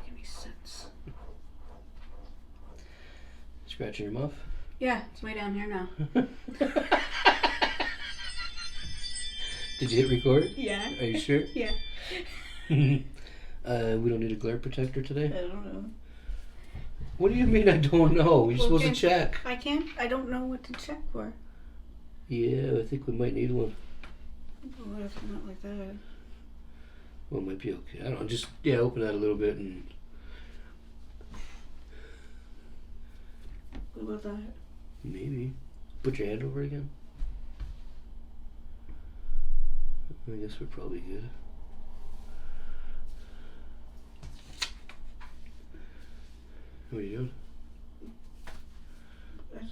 make any sense. Scratching your muff? Yeah, it's way down here now. Did you hit record? Yeah. Are you sure? Yeah. We don't need a glare protector today? I don't know. What do you mean I don't know? You're supposed to check. I don't know what to check for. Yeah, I think we might need one. What if I'm not like that? Well, it might be okay. I don't know. Just, open that a little bit and... What about that? Maybe. Put your hand over again. I guess we're probably good. What are you doing? There.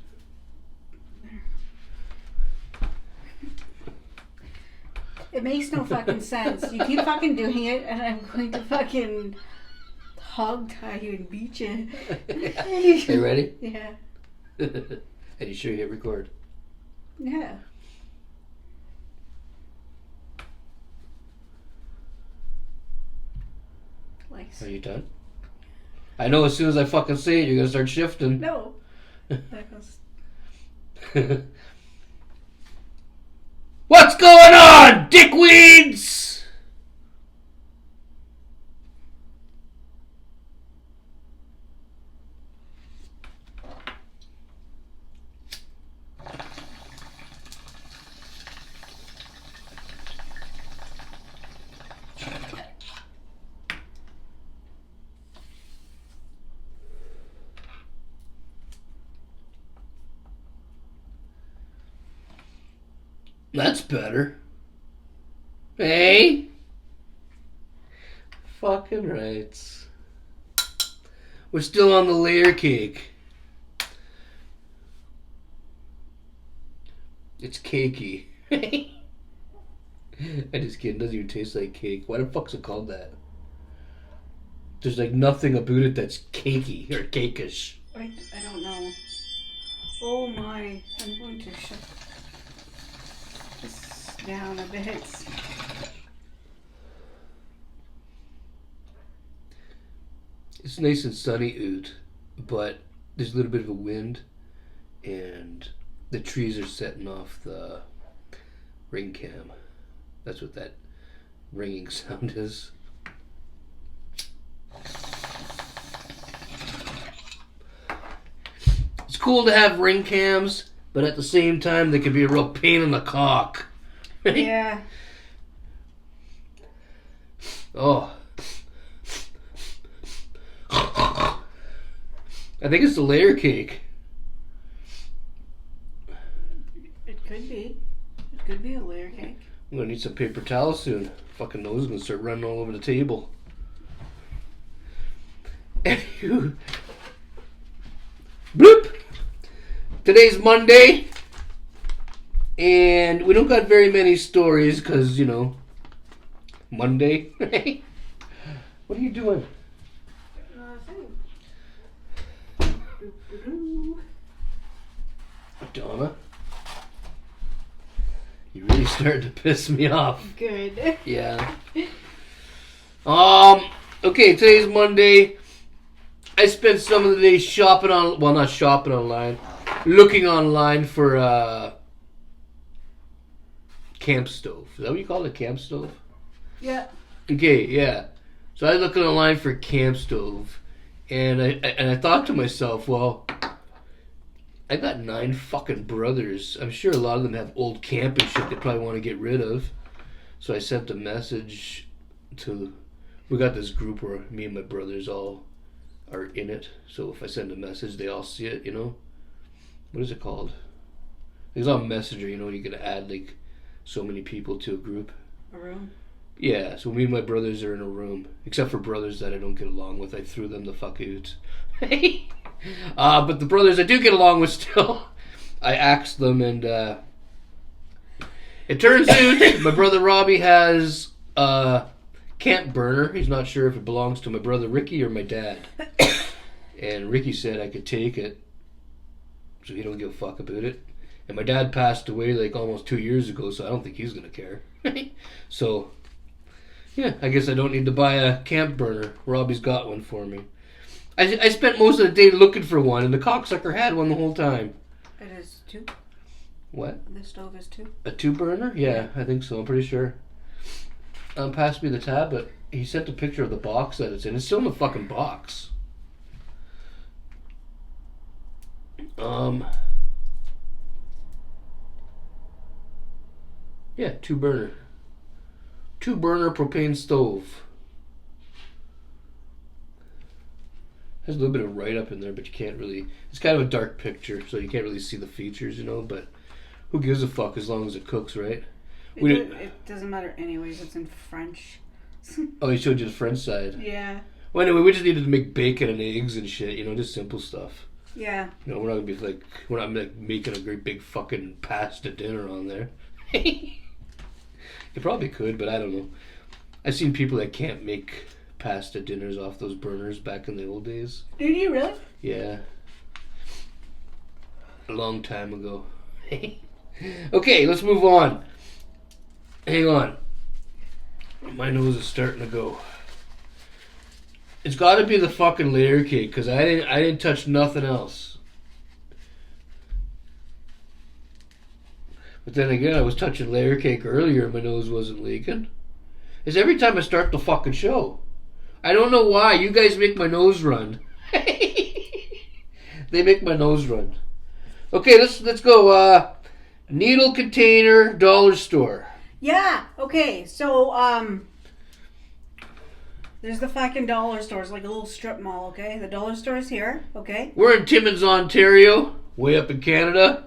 It makes no fucking sense. You keep fucking doing it, and I'm going to fucking hog tie you and beat you. Are you ready? Yeah. And you sure you hit record? Yeah. Are you done? I know as soon as I fucking say it, you're gonna start shifting. No. That goes. What's going on, dickweeds? That's better. Hey? Fucking rights. We're still on the layer cake. It's cakey. I just kidding. It doesn't even taste like cake. Why the fuck's it called that? There's like nothing about it that's cakey or cakish. I don't know. Oh my. I'm going to shut this down a bit. It's nice and sunny out, but there's a little bit of a wind, and the trees are setting off the ring cam. That's what that ringing sound is. It's cool to have ring cams, but at the same time, they can be a real pain in the cock. Yeah. Oh. I think it's the layer cake. It could be. It could be a layer cake. I'm gonna need some paper towels soon. Fucking nose is gonna start running all over the table. Anywho. Bloop! Today's Monday. And we don't got very many stories because, Monday. What are you doing? Donna? You're really starting to piss me off. Good. Yeah. Okay, today's Monday. I spent some of the day shopping not shopping online, looking online for a camp stove. Is that what you call it, a camp stove? Yeah. Okay, yeah. So I was looking online for a camp stove, and I thought to myself, well, I got 9 fucking brothers. I'm sure a lot of them have old camping shit they probably want to get rid of. So I sent a message to... We got this group where me and my brothers all are in it. So if I send a message, they all see it, What is it called? It's on Messenger, you can add like so many people to a group. A room? Yeah, so me and my brothers are in a room. Except for brothers that I don't get along with. I threw them the fuck out. But the brothers I do get along with still, I axed them, and it turns out my brother Robbie has a camp burner. He's not sure if it belongs to my brother Ricky or my dad. And Ricky said I could take it, so he don't give a fuck about it. And my dad passed away like almost 2 years ago, so I don't think he's gonna care. So Yeah, I guess I don't need to buy a camp burner. Robbie's got one for me. I spent most of the day looking for one, and the cocksucker had one the whole time. It is 2. What? The stove is 2. A 2 burner? Yeah, I think so. I'm pretty sure. Pass me the tab, but he sent a picture of the box that it's in. It's still in the fucking box. Yeah, 2 burner. 2 burner propane stove. There's a little bit of write up in there, but you can't really. It's kind of a dark picture, so you can't really see the features, But who gives a fuck as long as it cooks, right? It doesn't matter anyways. It's in French. Oh, he showed you the French side. Yeah. Well, anyway, we just needed to make bacon and eggs and shit, just simple stuff. Yeah. We're not gonna be we're not making a great big fucking pasta dinner on there. You probably could, but I don't know. I've seen people that can't make pasta dinners off those burners back in the old days. Did you really? Yeah. A long time ago. Okay, let's move on. Hang on. My nose is starting to go. It's got to be the fucking layer cake because I didn't touch nothing else. But then again, I was touching layer cake earlier and my nose wasn't leaking. It's every time I start the fucking show. I don't know why. You guys make my nose run. They make my nose run. Okay, let's go. Needle container, dollar store. Yeah. Okay. So there's the fucking dollar store. It's like a little strip mall. Okay, the dollar store is here. Okay. We're in Timmins, Ontario, way up in Canada.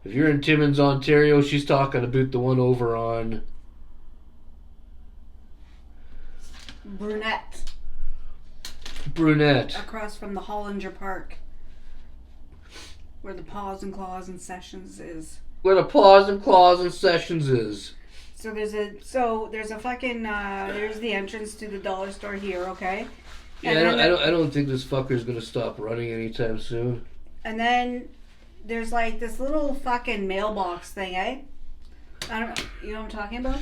If you're in Timmins, Ontario, she's talking about the one over on Brunette. Across from the Hollinger Park. Where the Paws and Claws and Sessions is. Where the Paws and Claws and Sessions is. So there's a fucking there's the entrance to the dollar store here, okay? And yeah, I don't think this fucker's gonna stop running anytime soon. And then there's like this little fucking mailbox thing, eh? I don't know, you know what I'm talking about?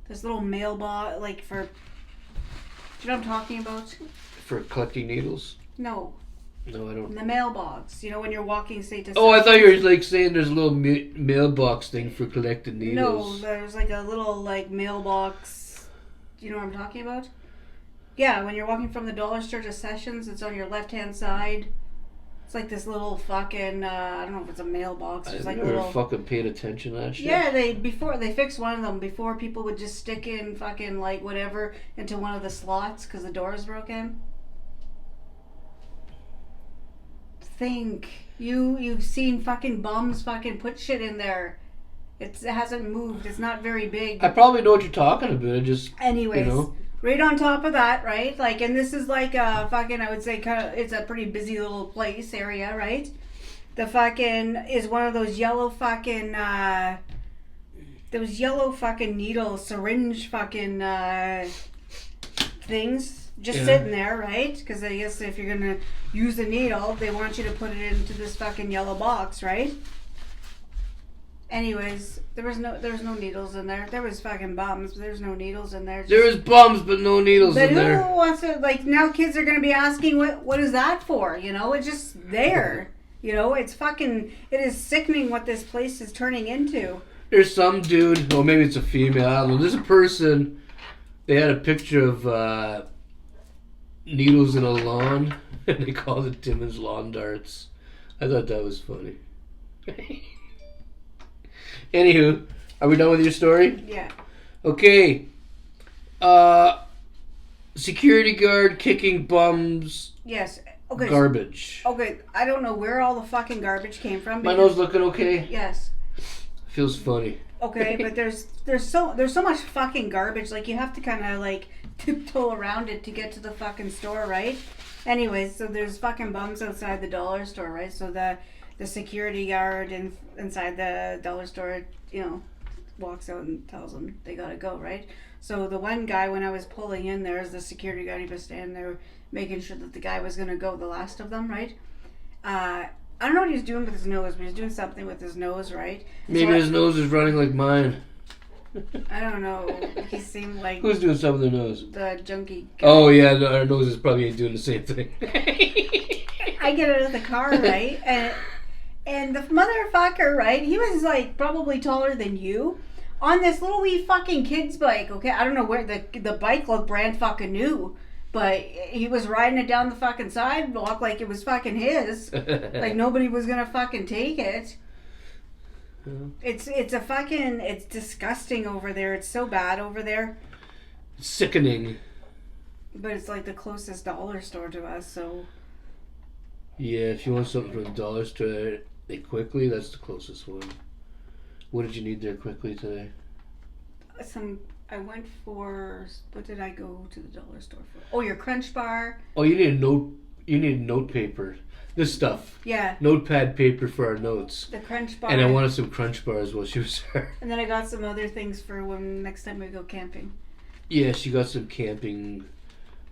This little mailbox, like for, do you know what I'm talking about? For collecting needles? No. No, I don't. The mailbox. You know when you're walking state to state. Oh, I thought you were like saying there's a little mailbox thing for collecting needles. No, there's like a little like mailbox. Do you know what I'm talking about? Yeah, when you're walking from the dollar store to Sessions, it's on your left hand side. It's like this little fucking I don't know if it's a mailbox. It's I like never little fucking paid attention to that shit. Yeah, they fixed one of them before people would just stick in fucking like whatever into one of the slots because the doors broke in. Think you've seen fucking bums fucking put shit in there. It hasn't moved. It's not very big. I probably know what you're talking about. It just anyways. Right on top of that, right? Like, and this is like a fucking, I would say, kind of, it's a pretty busy little place area, right? The fucking is one of those yellow fucking, needle syringe fucking things just sitting there, right? Because I guess if you're gonna use a needle, they want you to put it into this fucking yellow box, right? Anyways, there was no needles in there. There was fucking bums, but there's no needles in there. There was bums, but no needles in there. But who wants to, like, now kids are going to be asking, what is that for? You know, it's just there. You know, it's fucking, it is sickening what this place is turning into. There's some dude, well, maybe it's a female, I don't know. There's a person, they had a picture of needles in a lawn, and they called it Timmins lawn darts. I thought that was funny. Anywho, are we done with your story? Yeah. Okay. Security guard kicking bums. Yes. Okay. Garbage. Okay, I don't know where all the fucking garbage came from. My nose looking okay? Yes. Feels funny. Okay, but there's so much fucking garbage. Like, you have to kind of like tiptoe around it to get to the fucking store, right? Anyways, so there's fucking bums outside the dollar store, right? So the security guard inside the dollar store, you know, walks out and tells them they gotta go, right? So the one guy, when I was pulling in there, as the security guard, he was standing there making sure that the guy was gonna go, the last of them, right? I don't know what he was doing with his nose, but he was doing something with his nose, right? Maybe his nose is running like mine. I don't know. He seemed like Who's doing something with their nose? the junkie guy. Oh yeah, no, our noses probably ain't doing the same thing. I get out of the car, right? And the motherfucker, right? He was like probably taller than you. On this little wee fucking kid's bike, okay? I don't know where the bike looked brand fucking new. But he was riding it down the fucking sidewalk like it was fucking his. Like nobody was gonna fucking take it. It's disgusting over there. It's so bad over there. Sickening. But it's like the closest dollar store to us, so. Yeah, if you want something from the dollar store quickly, that's the closest one. What did you need there quickly today? I went for, what did I go to the dollar store for? Oh, your Crunch Bar. Oh, you need note paper. This stuff. Yeah. Notepad paper for our notes. The Crunch Bar. And I wanted some Crunch Bars while she was there. And then I got some other things for when next time we go camping. Yeah, she got some camping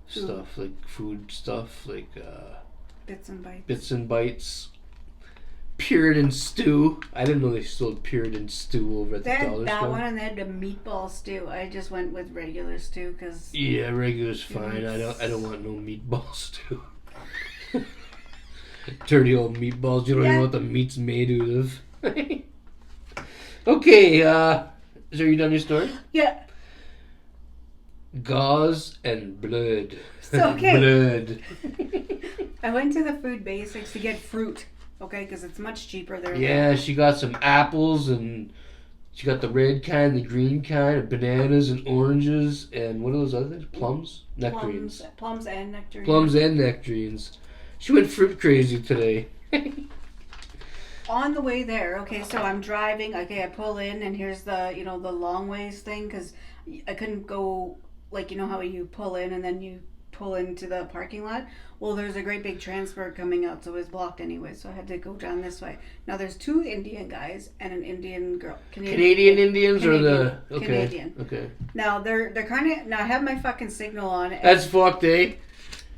stuff, like food stuff, like Bits and Bites. Bits and Bites. Puritan stew. I didn't know they sold Puritan stew over at the dollar store. That one, and they had the meatball stew. I just went with regular stew because. Yeah, regular's fine. I don't want no meatball stew. Dirty old meatballs. You don't even know what the meat's made out of. Okay, are you done your story? Yeah. Gauze and blood. So, okay. Blood. I went to the Food Basics to get fruit. Okay, because it's much cheaper there. Yeah, she got some apples and she got the red kind, the green kind, of bananas and oranges, and what are those other things? Plums? Nectarines. Plums and nectarines. Plums and nectarines. She went fruit crazy today. On the way there, okay, so I'm driving. Okay, I pull in, and here's the the long ways thing because I couldn't go like how you pull in and then you pull into the parking lot. Well, there's a great big transport coming out, so it was blocked anyway, so I had to go down this way. Now there's 2 Indian guys and an Indian girl. Canadian Indians Canadian, or the okay. Canadian. Okay. Now they're kind of I have my fucking signal on. That's fucked, eh?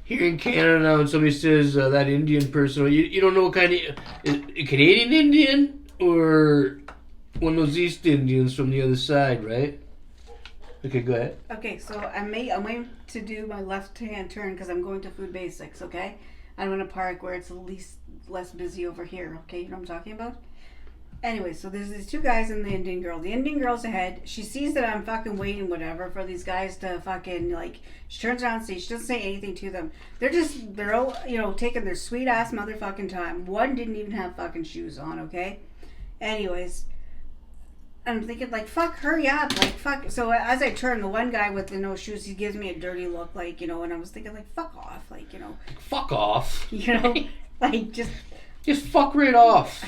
Here in Canada now, when somebody says that Indian person, you don't know what kind of a Canadian Indian or one of those East Indians from the other side, right? Okay, go ahead. Okay, so I'm waiting to do my left-hand turn because I'm going to Food Basics, okay? I'm going to park where it's less busy over here, okay? You know what I'm talking about? Anyway, so there's these 2 guys and the Indian girl. The Indian girl's ahead. She sees that I'm fucking waiting, whatever, for these guys to fucking, she turns around and sees. She doesn't say anything to them. They're all, taking their sweet-ass motherfucking time. One didn't even have fucking shoes on, okay? Anyways, I'm thinking, fuck, hurry up, fuck. So as I turn, the one guy with the no shoes, he gives me a dirty look, and I was thinking, fuck off, Fuck off. Just fuck right off.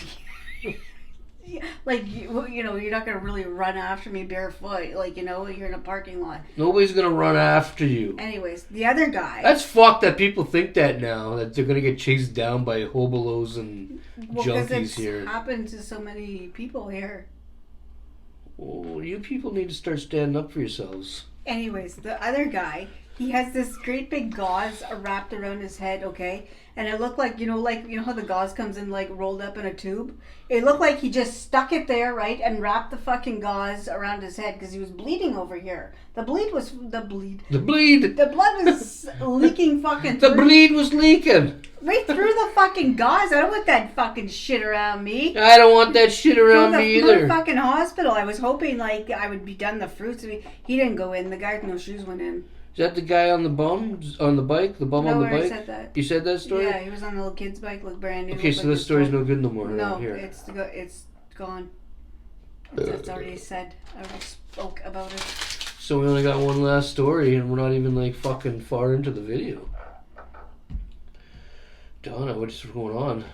You're not gonna really run after me barefoot, you're in a parking lot. Nobody's gonna run after you. Anyways, the other guy. That's fucked that people think that now, that they're gonna get chased down by hobolos and junkies here. It's happened to so many people here. Well, you people need to start standing up for yourselves. Anyways, the other guy, he has this great big gauze wrapped around his head, okay? And it looked like, how the gauze comes in rolled up in a tube? It looked like he just stuck it there, right? And wrapped the fucking gauze around his head because he was bleeding over here. The blood was leaking fucking The through. bleed was leaking. Right through the fucking gauze. I don't want that fucking shit around me. I don't want that shit around me either. The fucking hospital. I was hoping I would be done the fruits. He didn't go in. The guy with no shoes went in. Is that the guy on the bike? The bum on the bike? I said that. You said that story? Yeah, he was on the little kid's bike, looked brand new. Okay, so this story's no good no more. No, here. it's gone. It's already said. I already spoke about it. So we only got one last story, and we're not even fucking far into the video. Donna, what's going on?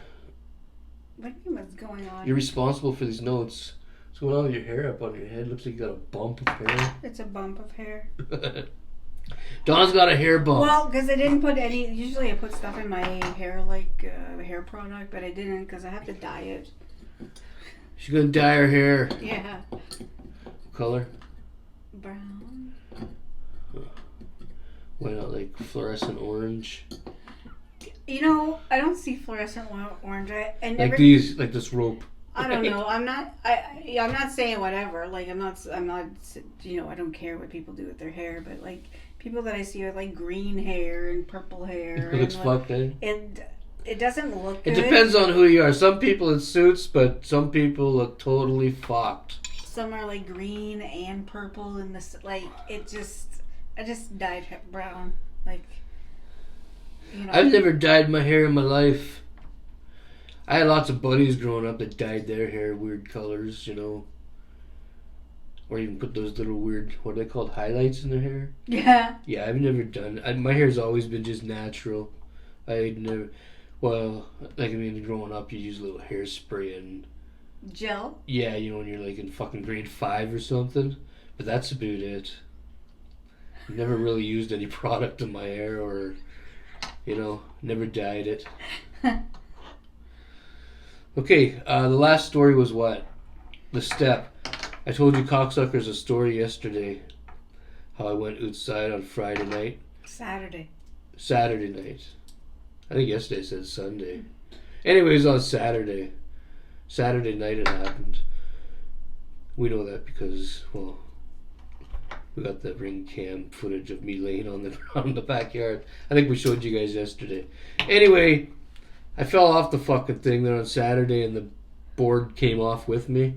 What do you mean what's going on? You're responsible for these notes. What's going on with your hair up on your head? Looks like you got a bump of hair. It's a bump of hair. Donna's got a hair bump. Well, because I didn't put any. Usually I put stuff in my hair, hair product, but I didn't because I have to dye it. She's gonna dye her hair. Yeah. What color? Brown. Why not fluorescent orange? I don't see fluorescent orange. I never. This rope. I don't know. I'm not saying whatever. Like I'm not. You know, I don't care what people do with their hair, but like people that I see with like green hair and purple hair, It looks and, fucked, eh? it doesn't look It good. depends on who you are. Some people it suits, but some people look totally fucked. Some are like green and purple, and this like it just. I just dyed it brown, like. You know. I've never dyed my hair in my life. I had lots of buddies growing up that dyed their hair weird colors, you know. Or even put those little weird, what are they called, highlights in their hair? Yeah. Yeah, I've never done. My hair's always been just natural. I never. Well, like I mean, growing up, you use a little hairspray and. Gel. Yeah, you know, when you're like in fucking grade 5 or something. But that's about it. Never really used any product in my hair or, you know, never dyed it. Okay, the last story was what? The step. I told you cocksuckers a story yesterday. How I went outside on Friday night. Saturday night. I think yesterday said Sunday. Anyways, on Saturday. Saturday night it happened. We know that because, well, we got the ring cam footage of me laying on the ground in the backyard. I think we showed you guys yesterday. Anyway, I fell off the fucking thing there on Saturday and the board came off with me.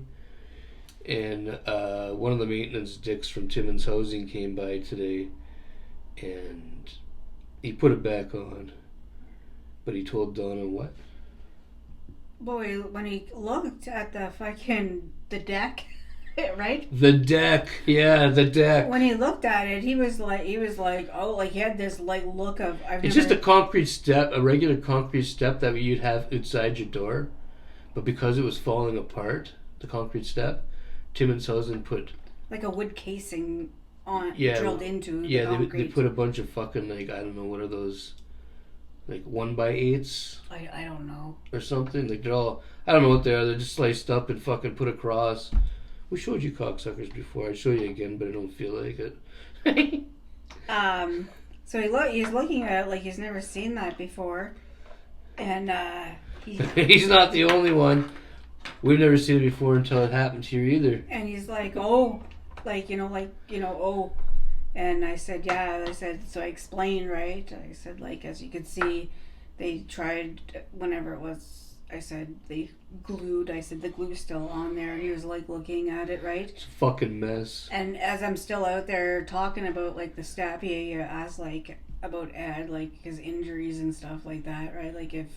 And one of the maintenance dicks from Timmins Housing came by today and he put it back on. But he told Donna what? Boy, when he looked at the deck, right? The deck, yeah, the deck. When he looked at it, he was like, oh, like he had this like look of. It's just a concrete step, a regular concrete step that you'd have outside your door, but because it was falling apart, the concrete step, Timmins Housing put like a wood casing on drilled into. Yeah, the concrete. they put a bunch of fucking like I don't know what are those. Like 1x8s? I don't know. Or something. Like they're all, I don't know what they are. They're just sliced up and fucking put across. We showed you cocksuckers before. I'd show you again, but I don't feel like it. So he's looking at it like he's never seen that before. And he's not the only one. We've never seen it before until it happened here either. And he's like, oh. Oh. And I said, yeah. I said, so I explained, right? I said, like, as you could see, they tried, whenever it was, I said, they glued, I said, the glue's still on there. And he was, like, looking at it, right? It's a fucking mess. And as I'm still out there talking about, like, the step, he asked, like, about Ed, like, his injuries and stuff like that, right? Like, if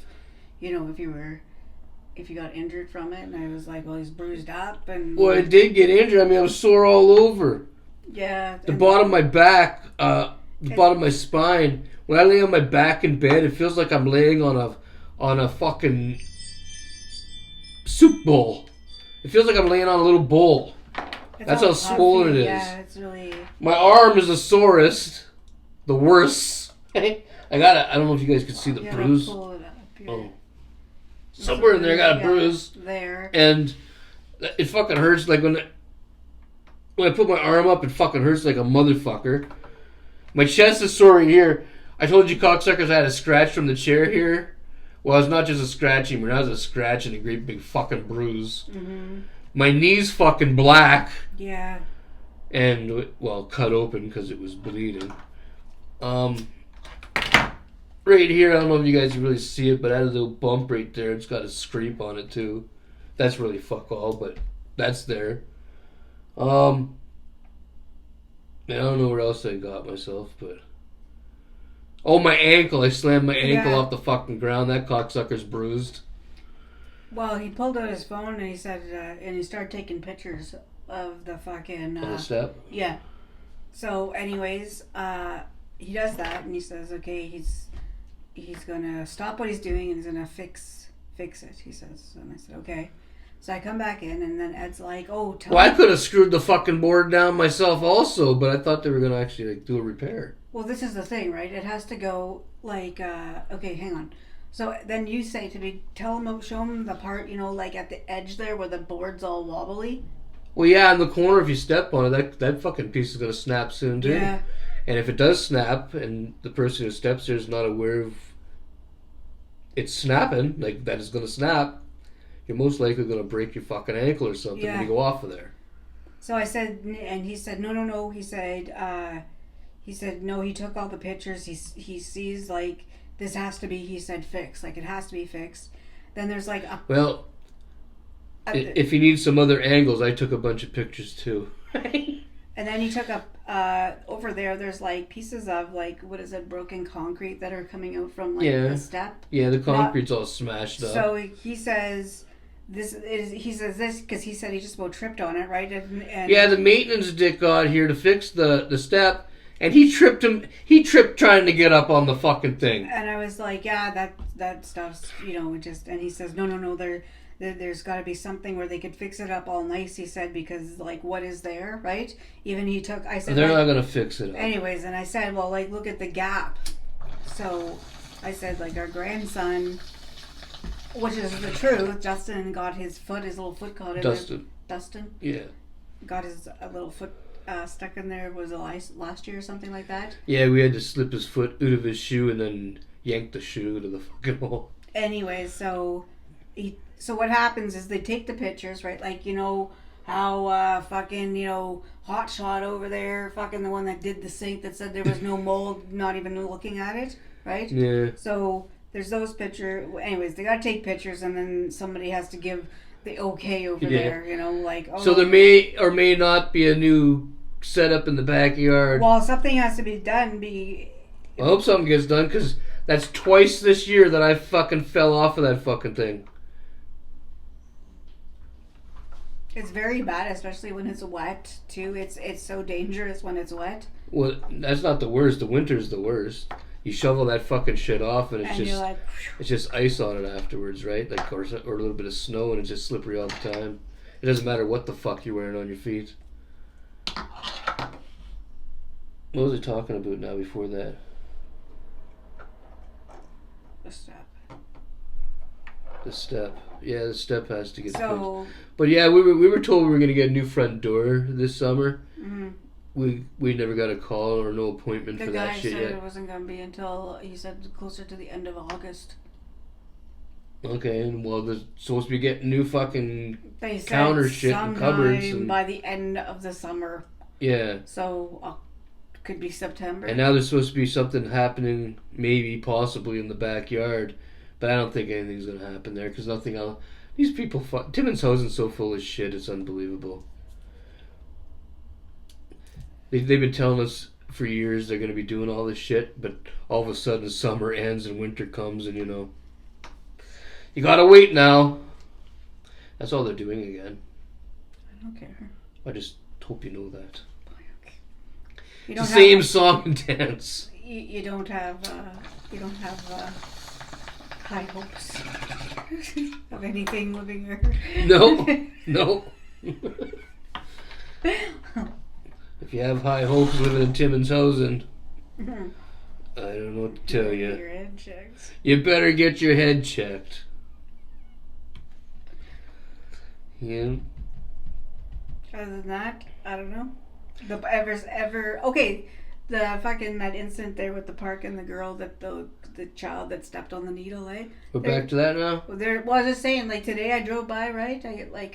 you got injured from it. And I was like, well, he's bruised up. And well, I did get injured. I mean, I was sore all over. Yeah. The bottom of my back, the bottom of my spine. When I lay on my back in bed, it feels like I'm laying on a fucking soup bowl. It feels like I'm laying on a little bowl. That's how swollen it is. Yeah, it's really. My arm is the sorest, the worst. I don't know if you guys can see the bruise. Pull it up here. Oh. Somewhere in there, I got a bruise. There. And it fucking hurts. Like when I put my arm up, it fucking hurts like a motherfucker. My chest is sore right here. I told you cocksuckers I had a scratch from the chair here. Well, it's not just a scratch anymore. Now it's a scratch and a great big fucking bruise. Mm-hmm. My knee's fucking black. Yeah. And, well, cut open because it was bleeding. Right here, I don't know if you guys can really see it, but I had a little bump right there. It's got a scrape on it, too. That's really fuck all, but that's there. I don't know where else I got myself, but... Oh, my ankle. I slammed my ankle off the fucking ground. That cocksucker's bruised. Well, he pulled out his phone and he said, and he started taking pictures of the fucking... on the step? Yeah. So, anyways, he does that and he says, okay, he's gonna stop what he's doing and he's gonna fix it, he says. And I said, okay. So I come back in and then Ed's like, oh, tell me. Well, I could have screwed the fucking board down myself also, but I thought they were gonna actually do a repair. Well, this is the thing, right? It has to go like, okay, hang on. So then you say to me, show him the part, like at the edge there where the board's all wobbly. Well, yeah, in the corner, if you step on it, that fucking piece is going to snap soon, too. Yeah. And if it does snap, and the person who steps there is not aware of it snapping, like that is going to snap, you're most likely going to break your fucking ankle or something when you go off of there. So I said, and he said, no. He said, no, he took all the pictures. He sees, like, this has to be, he said, fixed. Like, it has to be fixed. Then there's, like, a... Well, if you need some other angles, I took a bunch of pictures, too. And then he took up, over there's, like, pieces of, like, what is it, broken concrete that are coming out from, like, the step. Yeah, the concrete's all smashed up. So he says... This because he said he just about tripped on it, right? And yeah, the maintenance dick got here to fix the step, and he tripped trying to get up on the fucking thing. And I was like, yeah, that stuff's, just. And he says, no, there's got to be something where they could fix it up all nice. He said, because like what is there, right? Even I said they're not gonna fix it up. Anyways, and I said, well, like look at the gap. So I said, like our grandson. Which is the truth. Justin got his little foot caught in Dustin. Dustin? Yeah. Got his little foot stuck in there. Was it last year or something like that? Yeah, we had to slip his foot out of his shoe and then yank the shoe to the fucking hole. Anyway, so what happens is they take the pictures, right? Like, how fucking, Hot Shot over there, fucking the one that did the sink that said there was no mold, not even looking at it, right? Yeah. So... There's those pictures. Anyways, they gotta take pictures, and then somebody has to give the okay over there. Like. Oh, so there may or may not be a new setup in the backyard. Well, something has to be done. I hope something gets done because that's twice this year that I fucking fell off of that fucking thing. It's very bad, especially when it's wet too. It's so dangerous when it's wet. Well, that's not the worst. The winter's the worst. You shovel that fucking shit off, and it's just ice on it afterwards, right? Like or a little bit of snow, and it's just slippery all the time. It doesn't matter what the fuck you're wearing on your feet. What was I talking about now before that? The step. Yeah, the step has to get fixed. But yeah, we were told we were gonna get a new front door this summer. Mm-hmm. We never got a call or no appointment for that shit yet. The guy said it wasn't going to be until, he said, closer to the end of August. Okay, and well, they're supposed to be getting new fucking counter shit and cupboards. And by the end of the summer. Yeah. So, could be September. And now there's supposed to be something happening, maybe, possibly in the backyard. But I don't think anything's going to happen there, because nothing else. These people, Timmins Housen's so full of shit, it's unbelievable. They've been telling us for years they're going to be doing all this shit, but all of a sudden summer ends and winter comes and, you got to wait now. That's all they're doing again. I don't care. I just hope you know that. Okay. It's the same song and dance. You don't have high hopes of anything living here. No. If you have high hopes living in Timmins Housen, I don't know what to tell you. Your head checked. You better get your head checked. Yeah. Other than that, I don't know. Okay. The fucking that incident there with the park and the girl that the child that stepped on the needle, eh? We're back to that now. Well, I was just saying, like today I drove by, right?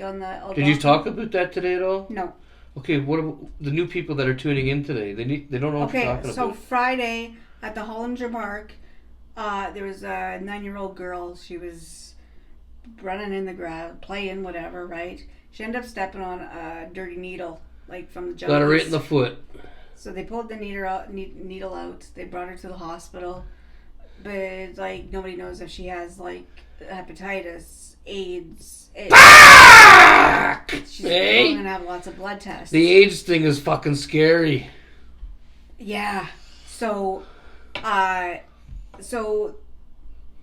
On the. Did you talk about that today at all? No. Okay, what about the new people that are tuning in today? They don't know what you're talking about. So Friday at the Hollinger Park, there was a 9-year-old girl. She was running in the grass, playing whatever, right? She ended up stepping on a dirty needle, like from the jungle. Got her right in the foot. So they pulled the needle out. They brought her to the hospital, but like nobody knows if she has like hepatitis, AIDS. She's going to have lots of blood tests. The AIDS thing is fucking scary. Yeah. So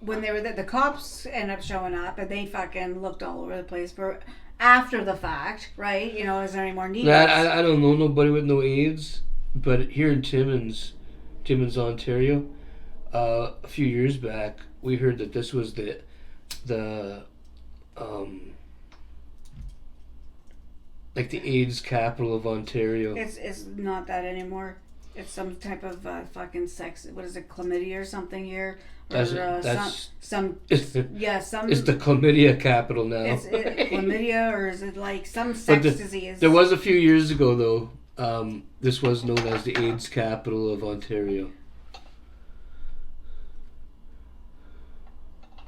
when they were there, the cops ended up showing up, and they fucking looked all over the place for after the fact, right? Is there any more needles? I don't know nobody with no AIDS, but here in Timmins, Ontario, a few years back, we heard that this was the like the AIDS capital of Ontario. It's not that anymore. It's some type of fucking sex. What is it, chlamydia or something here? or That's some it's the some. it's the chlamydia capital now. Is it chlamydia, or is it like some sex disease? There was a few years ago though. This was known as the AIDS capital of Ontario.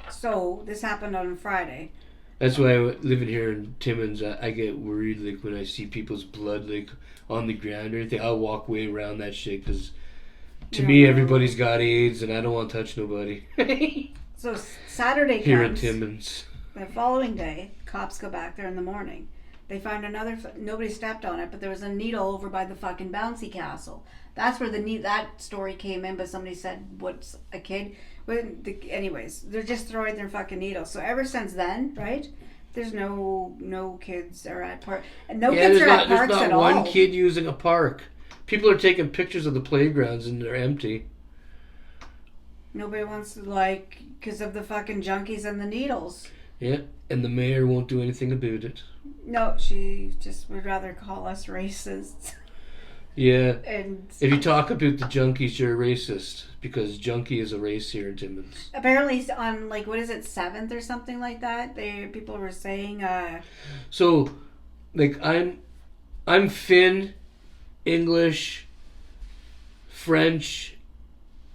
So this happened on Friday. That's why living here in Timmins, I get worried like when I see people's blood like on the ground or anything. I'll walk way around that shit because to me everybody's got AIDS and I don't want to touch nobody. So Saturday here comes. in Timmins. The following day, cops go back there in the morning. They find nobody stepped on it, but there was a needle over by the fucking bouncy castle. That's where that story came in, but somebody said, what's a kid? Anyways, they're just throwing their fucking needles. So ever since then, right, there's no kids are at park. And no kids are at parks at all. There's not one kid using a park. People are taking pictures of the playgrounds and they're empty. Nobody wants to, because of the fucking junkies and the needles. Yeah, and the mayor won't do anything about it. No, she just would rather call us racists. Yeah. And if you talk about the junkies, you're a racist because junkie is a race here in Timmins. Apparently, on 7th or something like that, people were saying. So, I'm Finn, English, French,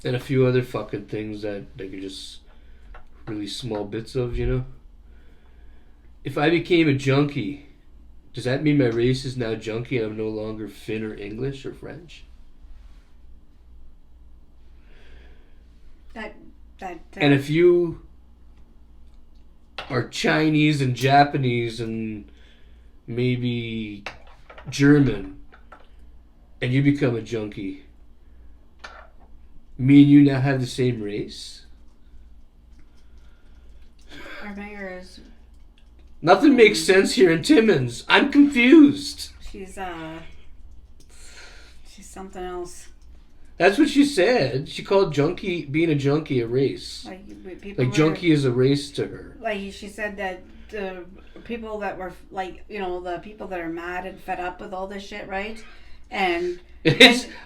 and a few other fucking things that are just really small bits of, you know. If I became a junkie, does that mean my race is now junkie and I'm no longer Finn or English or French? And if you are Chinese and Japanese and maybe German and you become a junkie, me and you now have the same race? Our mayor is... Nothing makes sense here in Timmins. I'm confused. She's something else. That's what she said. She called being a junkie a race. Junkie is a race to her. She said that the people that were the people that are mad and fed up with all this shit, right? And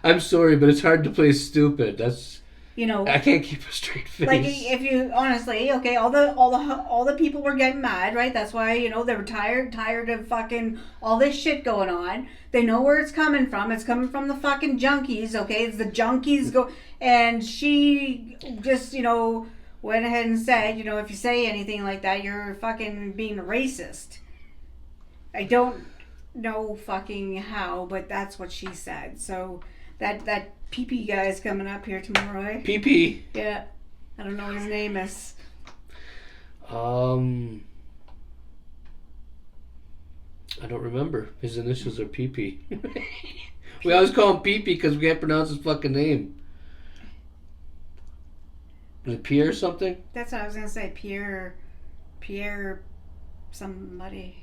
I'm sorry, but it's hard to play stupid. That's I can't keep a straight face. If you honestly, okay, all the people were getting mad, right? That's why they were tired of fucking all this shit going on. They know where it's coming from. It's coming from the fucking junkies, okay? It's the junkies and she just went ahead and said, if you say anything like that, you're fucking being racist. I don't know fucking how, but that's what she said. So that PP guy is coming up here tomorrow, eh? PP? Yeah. I don't know what his name is. I don't remember. His initials are PP. We always call him PP because we can't pronounce his fucking name. Is it Pierre something? That's what I was going to say. Pierre somebody.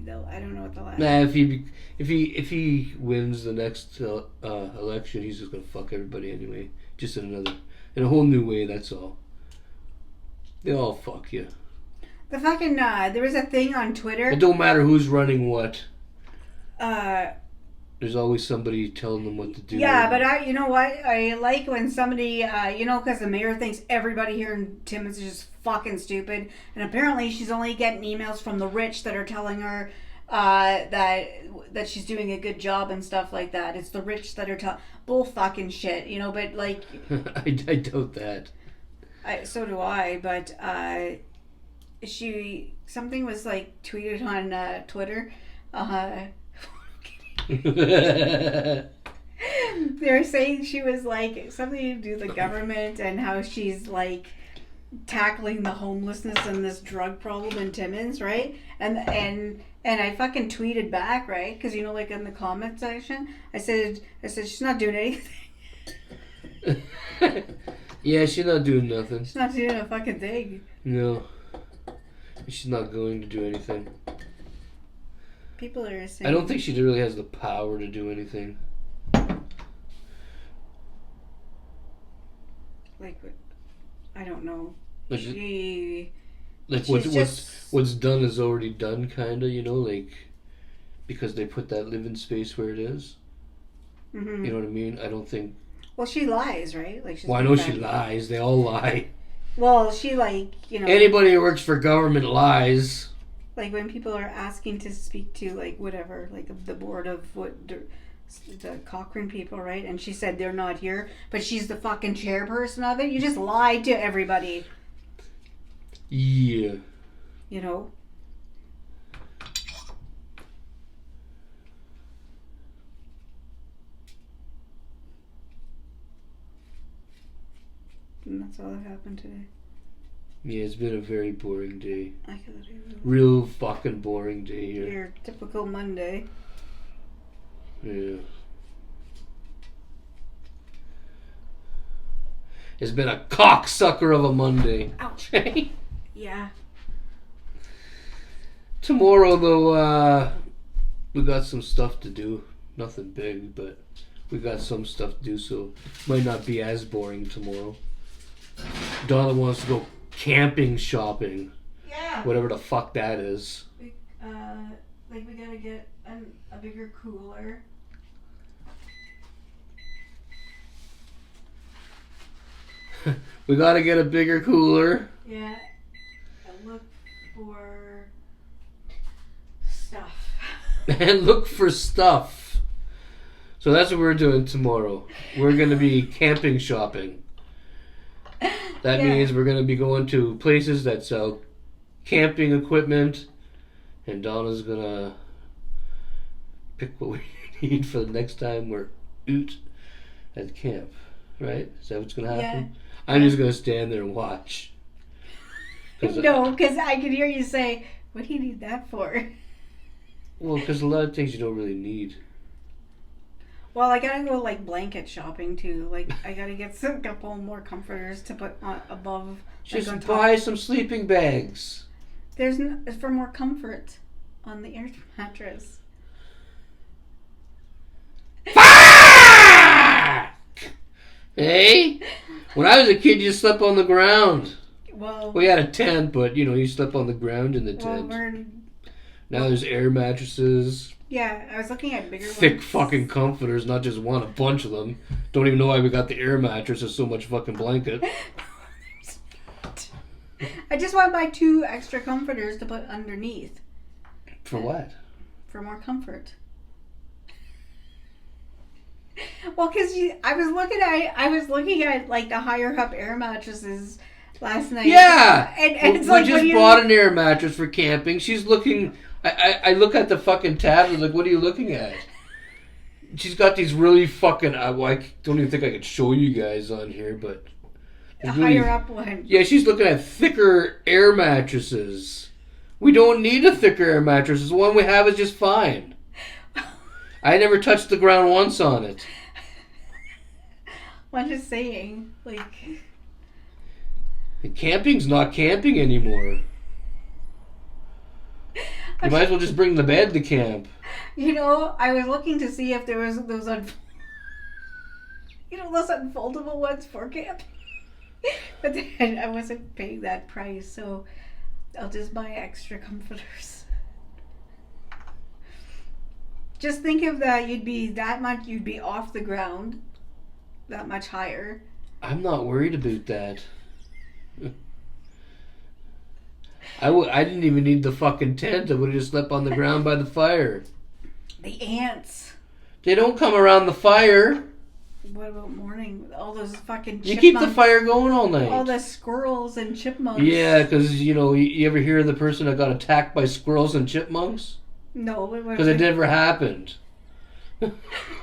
Though I don't know what the last. Nah, if he wins the next election, he's just gonna fuck everybody anyway. Just in a whole new way. That's all. They all fuck you. The fucking there was a thing on Twitter. It don't matter who's running what. There's always somebody telling them what to do. Yeah, but you know what? I like when somebody, because the mayor thinks everybody here in Timmins is just fucking stupid. And apparently she's only getting emails from the rich that are telling her that she's doing a good job and stuff like that. It's the rich that are bull fucking shit, but like... I doubt that. So do I, but something was like tweeted on Twitter. They were saying she was like something to do with the government and how she's like tackling the homelessness and this drug problem in Timmins, right? And I fucking tweeted back, right? Because like in the comment section, I said she's not doing anything. Yeah, she's not doing nothing. She's not doing a fucking thing. No, she's not going to do anything. People are saying... I don't think she really has the power to do anything. I don't know. What's done is already done, kind of, because they put that living space where it is. Mm-hmm. You know what I mean? I don't think... Well, she lies, right? Like she's Well, I know she lies. They all lie. Well, she like, you know. Anybody who works for government lies. Like when people are asking to speak to like whatever, like the board of the Cochrane people, right? And she said they're not here, but she's the fucking chairperson of it. You just lied to everybody. Yeah. You know? And that's all that happened today. Yeah, it's been a very boring day. I thought it was Real fucking boring day here. your typical Monday. Yeah. It's been a cocksucker of a Monday. Ouch. Yeah. Tomorrow, though, we got some stuff to do. Nothing big, but we got some stuff to do, so it might not be as boring tomorrow. Donna wants to go camping shopping. Yeah. Whatever the fuck that is. Like we gotta get a bigger cooler. We gotta get a bigger cooler. Yeah. And look for stuff. And look for stuff. So that's what we're doing tomorrow. We're gonna be camping shopping. That means we're gonna be going to places that sell camping equipment, and Donna's gonna pick what we need for the next time we're out at camp. Right? Is that what's gonna happen? Yeah. I'm just gonna stand there and watch. No, because I could hear you say, "What do you need that for?" Well, because a lot of things you don't really need. Well, I gotta go like blanket shopping too. Like I gotta get a couple more comforters to put on above. Just like, on buy top. some sleeping bags. It's for more comfort on the air mattress. Hey, when I was a kid, you slept on the ground. Well, We had a tent, but you slept on the ground in the tent. Now there's air mattresses, yeah, I was looking at bigger thick ones. fucking comforters, not just one, a bunch of them. Don't even know why we got the air mattress. There's so much fucking blanket. I just want to buy 2 extra comforters to put underneath For what? for more comfort. Well, because I was looking at like the higher up air mattresses last night. Yeah, and it's we like just bought an air mattress for camping. She's looking. I look at the fucking tab and like, what are you looking at? She's got these really fucking. I don't even think I could show you guys on here, but a really, higher up one. yeah, she's looking at thicker air mattresses. We don't need a thicker air mattress. The one we have is just fine. I never touched the ground once on it. I'm just saying, like. Camping's not camping anymore. You might as well just bring the bed to camp. I was looking to see if there was those those unfoldable ones for camping. But then I wasn't paying that price, so I'll just buy extra comforters. Just think of that, you'd be off the ground that much higher. I'm not worried about that. I didn't even need the fucking tent. I would have just slept on the ground by the fire. The ants. They don't come around the fire. What about morning? All those fucking chipmunks. You keep the fire going all night. All the squirrels and chipmunks. Yeah, because, you ever hear of the person that got attacked by squirrels and chipmunks? No. Because it never happened.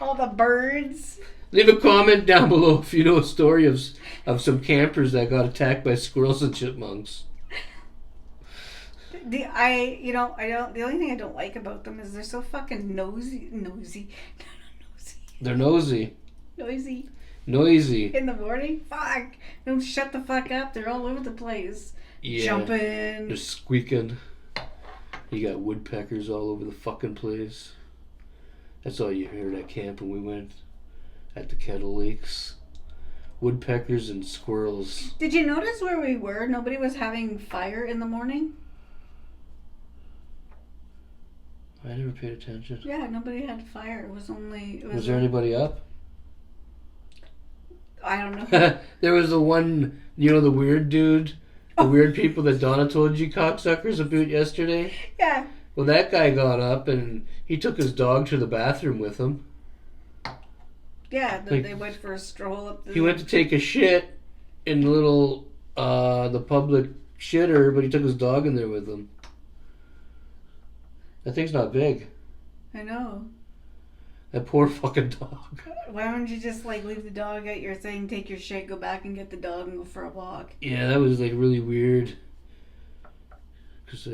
All the birds. Leave a comment down below if you know a story of some campers that got attacked by squirrels and chipmunks. The only thing I don't like about them is they're so fucking nosy. They're nosy. Noisy. In the morning? Fuck. Don't shut the fuck up. They're all over the place. Yeah. Jumping. They're squeaking. You got woodpeckers all over the fucking place. That's all you heard at camp when we went at the Kettle Lakes. Woodpeckers and squirrels. Did you notice where we were? Nobody was having fire in the morning? I never paid attention. Yeah, nobody had fire. Was there anybody up? I don't know. There was the one, the weird dude, the weird people that Donna told you cocksuckers about yesterday. Yeah. Well, that guy got up and he took his dog to the bathroom with him. Yeah, they went for a stroll up the... He went to take a shit in the public shitter, but he took his dog in there with him. That thing's not big. I know. That poor fucking dog. Why don't you just leave the dog at your thing, take your shit, go back and get the dog and go for a walk? Yeah, that was really weird. Cause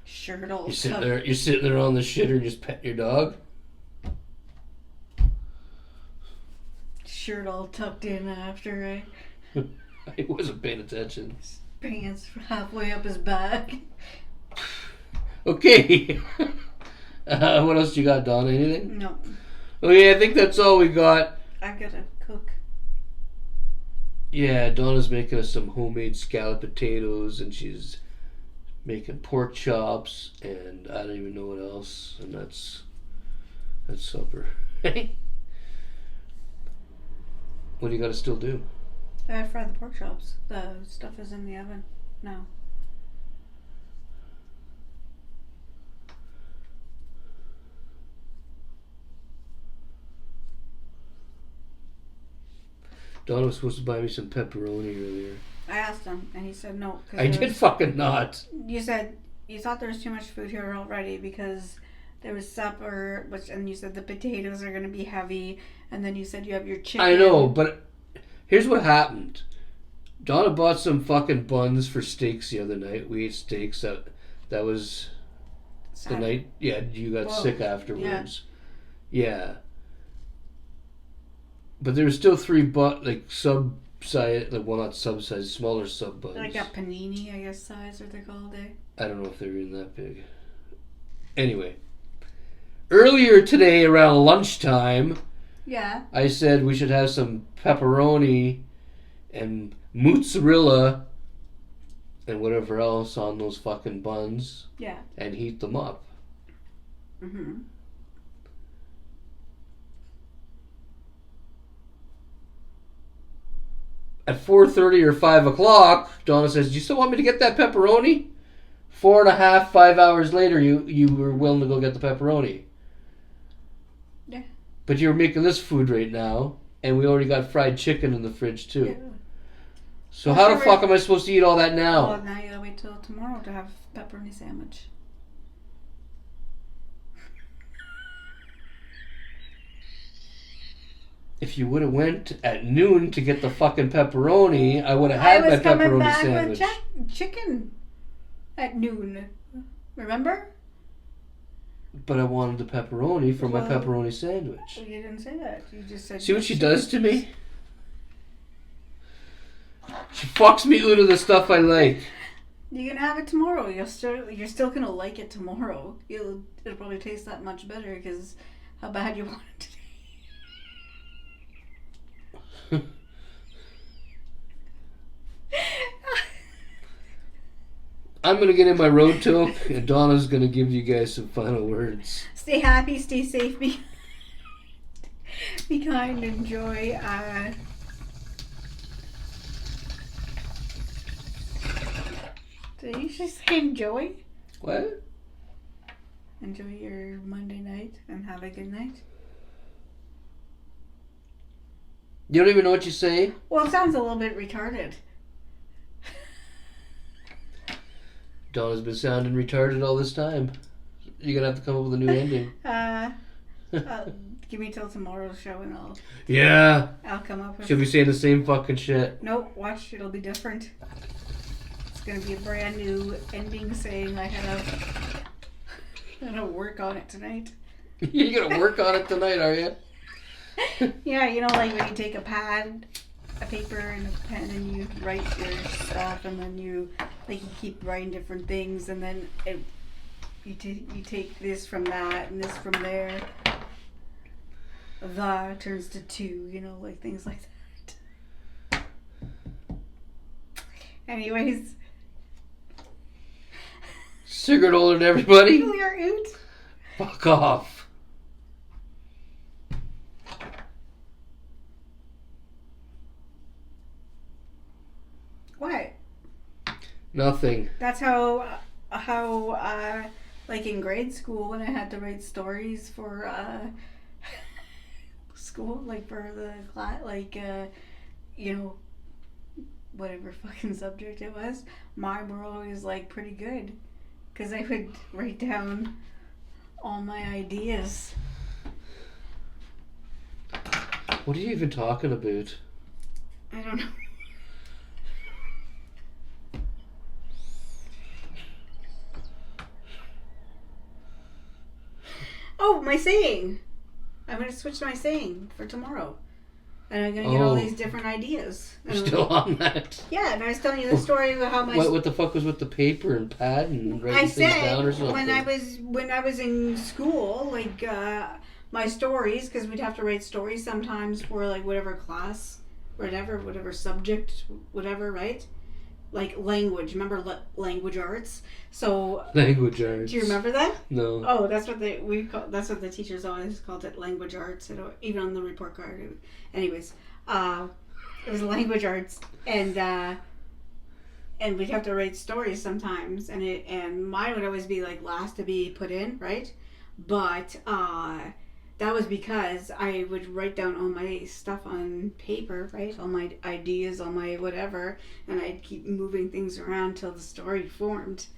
shirt all you're sitting there on the shitter and just petting your dog. Shirt all tucked in after, right? I wasn't paying attention. His pants halfway up his back. Okay. What else you got, Donna? Anything? No. Okay, I think that's all we got. I gotta cook. Yeah, Donna's making us some homemade scalloped potatoes, and she's making pork chops, and I don't even know what else. And that's supper. What do you got to still do? I fried the pork chops. The stuff is in the oven now. Donna was supposed to buy me some pepperoni earlier. I asked him, and he said no. I did fucking not. You said you thought there was too much food here already because there was supper, and you said the potatoes are going to be heavy, and then you said you have your chicken. I know, but here's what happened. Donna bought some fucking buns for steaks the other night. We ate steaks. That was the night. Yeah, you got sick afterwards. Yeah. But there were still 3 sub-size, not sub-size, smaller sub-buns. Like a panini, I guess, size, are they called, eh? I don't know if they were even that big. Anyway. Earlier today, around lunchtime, yeah, I said we should have some pepperoni and mozzarella and whatever else on those fucking buns. Yeah. And heat them up. Mm-hmm. At 4:30 or 5 o'clock, Donna says, "Do you still want me to get that pepperoni?" 4.5, 5 hours later, you were willing to go get the pepperoni. Yeah. But you're making this food right now, and we already got fried chicken in the fridge too. Yeah. So how the fuck am I supposed to eat all that now? Well, now you gotta wait till tomorrow to have pepperoni sandwich. If you would have went at noon to get the fucking pepperoni, I would have had my pepperoni sandwich. I was coming back with chicken at noon. Remember? But I wanted the pepperoni for my pepperoni sandwich. Well, you didn't say that. You just said... See what she does to me? She fucks me out of the stuff I like. You can have it tomorrow. You're still gonna like it tomorrow. It'll probably taste that much better because how bad you want it today. I'm going to get in my road toque, and Donna's going to give you guys some final words. Stay happy, stay safe, be kind, enjoy. Did you just say enjoy? What? Enjoy your Monday night and have a good night. You don't even know what you say? Well, it sounds a little bit retarded. Donna's been sounding retarded all this time. You're going to have to come up with a new ending. Give me till tomorrow's show and I'll come up with... She'll be saying the same fucking shit. Nope, watch, it'll be different. It's going to be a brand new ending saying I'm going to work on it tonight. You're going to work on it tonight, are you? Yeah, you know, like when you take a pad, a paper and a pen and you write your stuff and then you keep writing different things and then you take this from that and this from there. The turns to 2, you know, like things like that. Anyways. Cigrit holder, everybody. We are out. Fuck off. What? Nothing. That's how like in grade school when I had to write stories for school, like for the class, like you know, whatever fucking subject it was, mine were always like pretty good because I would write down all my ideas. What are you even talking about? I don't know. Oh, my saying. I'm going to switch my saying for tomorrow. And I'm going to get all these different ideas. You're still on that? Yeah, and I was telling you the story about how my... What the fuck was with the paper and pad and writing things down or something? when I was in school, like, my stories, because we'd have to write stories sometimes for, like, whatever class, whatever subject, whatever, right? Like language. Remember language arts? So language arts. Do you remember that? No. Oh, that's what that's what the teachers always called it, language arts. Even on the report card. Anyways, it was language arts, and we'd have to write stories sometimes, and mine would always be like last to be put in, right? But that was because I would write down all my stuff on paper, right? All my ideas, all my whatever, and I'd keep moving things around till the story formed.